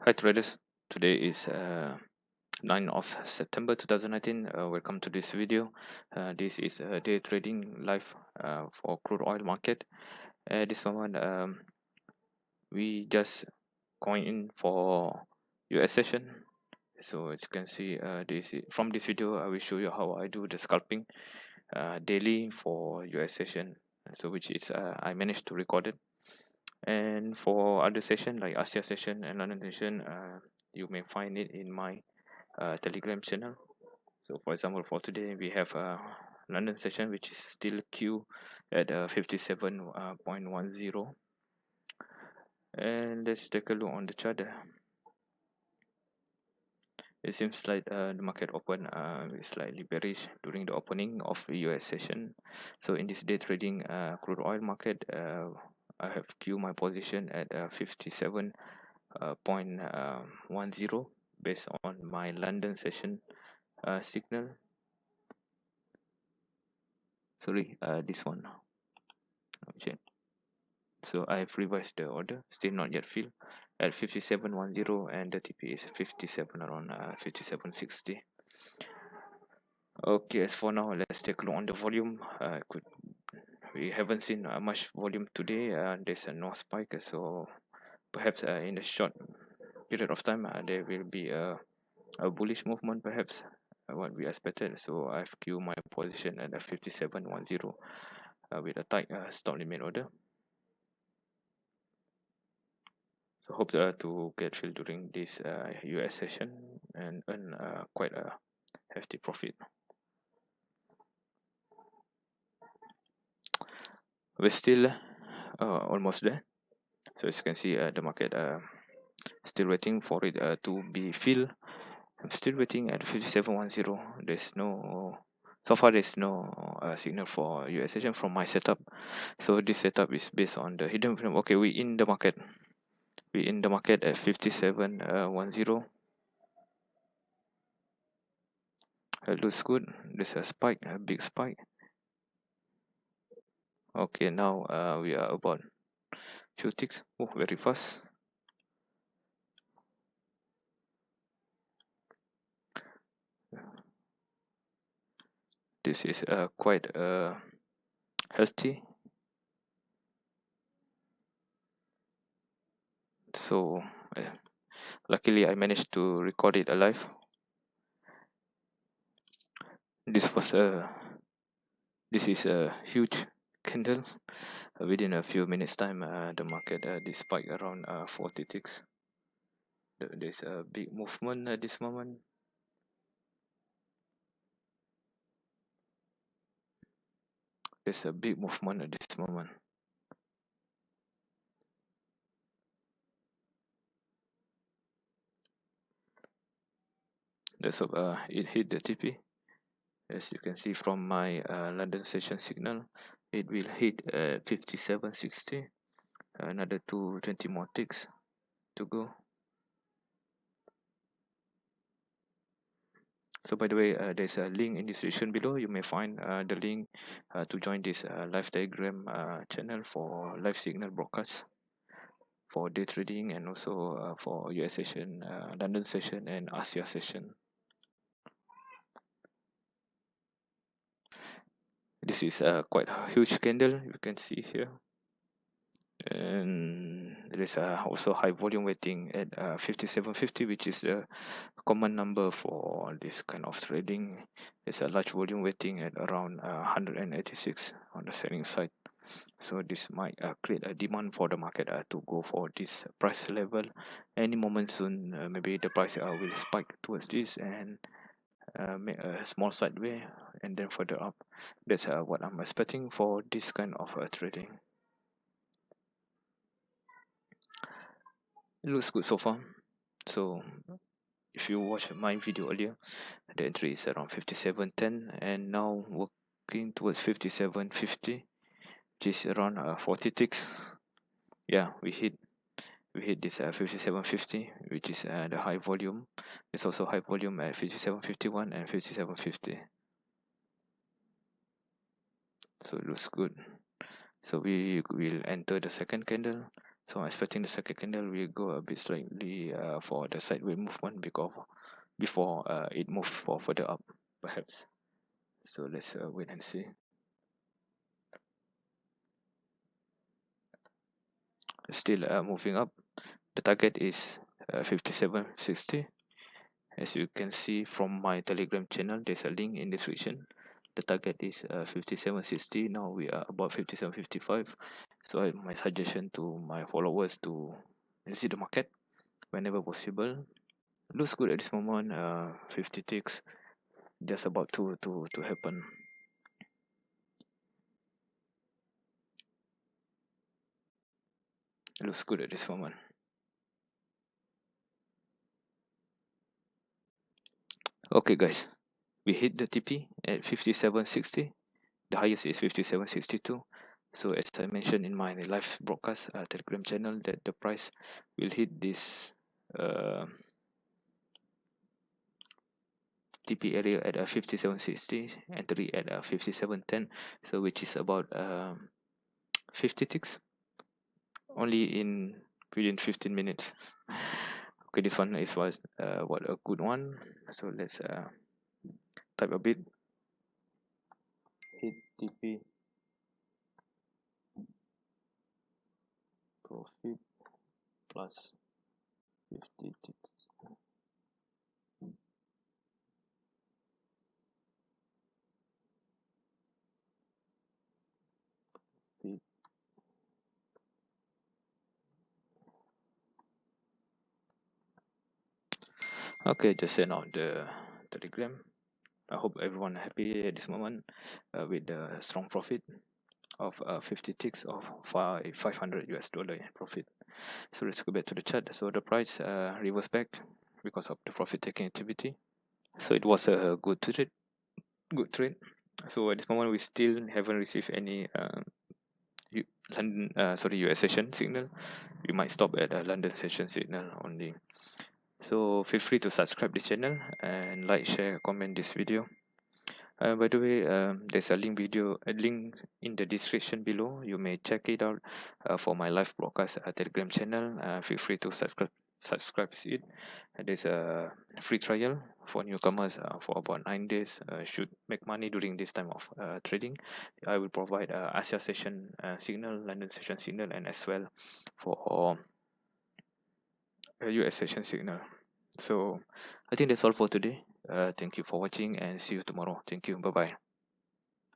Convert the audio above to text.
Hi traders, today is 9 of September 2019. Welcome to this video. This is day trading live for crude oil market. At this moment, we just going in for US session. So as you can see, from this video, I will show you how I do the scalping daily for US session. So which is I managed to record it. And for other session like Asia session and London session, you may find it in my Telegram channel. So for example, for today we have a London session which is still Q at 57.10, and let's take a look on the chart. It seems like the market open slightly bearish during the opening of the US session. So in this day trading crude oil market, I have Q my position at 57.10 based on my London session signal. Sorry, this one. Okay. So I've revised the order, still not yet filled at 57.10, and the TP is 57 around 57.60. Okay, as for now, let's take a look on the volume. We haven't seen much volume today. There's no spike, so perhaps in a short period of time there will be a bullish movement, perhaps what we expected. So I've queued my position at 57.10 with a tight stop limit order. So hope to get filled during this US session and earn quite a hefty profit. We're still almost there. So as you can see, the market still waiting for it to be filled. I'm still waiting at 57.10. So far there's no signal for US session from my setup. So this setup is based on the hidden frame. Okay, we in the market. We in the market at 57.10. It looks good. There's a spike, a big spike. Okay, now we are about 2 ticks. Oh, very fast. This is quite healthy. So luckily I managed to record it alive. This is a huge candle. Within a few minutes time, the market this spike around 40 ticks. There's a big movement at this moment. There's a big movement at this moment. That's it hit the TP. As you can see from my London session signal, it will hit 57.60. Another 20 more ticks to go. So by the way, there's a link in the description below. You may find the link to join this live Telegram channel for live signal broadcasts for day trading, and also for US session, London session, and Asia session. This is quite a huge candle, you can see here. And there is also high volume waiting at 57.50, which is a common number for this kind of trading. There's a large volume waiting at around 186 on the selling side. So this might create a demand for the market to go for this price level any moment soon. Maybe the price will spike towards this and make a small sideway and then further up. That's what I'm expecting for this kind of trading. It looks good so far. So if you watch my video earlier, the entry is around 57.10 and now working towards 57.50, which is around 40 ticks. Yeah, we hit this 57.50, which is the high volume. There's also high volume at 57.51 and 57.50. So it looks good. So we will enter the second candle. So I'm expecting the second candle will go a bit slightly for the sideways movement because before it moves for further up perhaps. So let's wait and see. Still moving up. The target is 57.60. As you can see from my Telegram channel, there's a link in the description. The target is 57.60. Now we are about 57.55. So my suggestion to my followers to visit the market whenever possible. Looks good at this moment. 50 ticks just about to happen. It looks good at this moment. Okay guys, we hit the TP at 57.60. The highest is 57.62. So as I mentioned in my live broadcast Telegram channel, that the price will hit this TP area at 57.60, entry at 57.10, so which is about 50 ticks only in within 15 minutes. Okay, this one is what a good one. So let's type a bit. Hit TP profit plus 50 ticks. Okay, just send out the Telegram. I hope everyone happy at this moment with the strong profit of 50 ticks of 500 US dollar profit. So let's go back to the chart. So the price reversed back because of the profit taking activity. So it was a good trade. Good trade. So at this moment we still haven't received any London US session signal. We might stop at a London session signal only. So feel free to subscribe this channel and like, share, comment this video. By the way, there's a link in the description below. You may check it out for my live broadcast Telegram channel. Feel free to subscribe to it. There's a free trial for newcomers for about 9 days. Should make money during this time of trading. I will provide Asia session signal, London session signal, and as well for US session signal. So I think that's all for today. Thank you for watching and see you tomorrow. Thank you. Bye bye.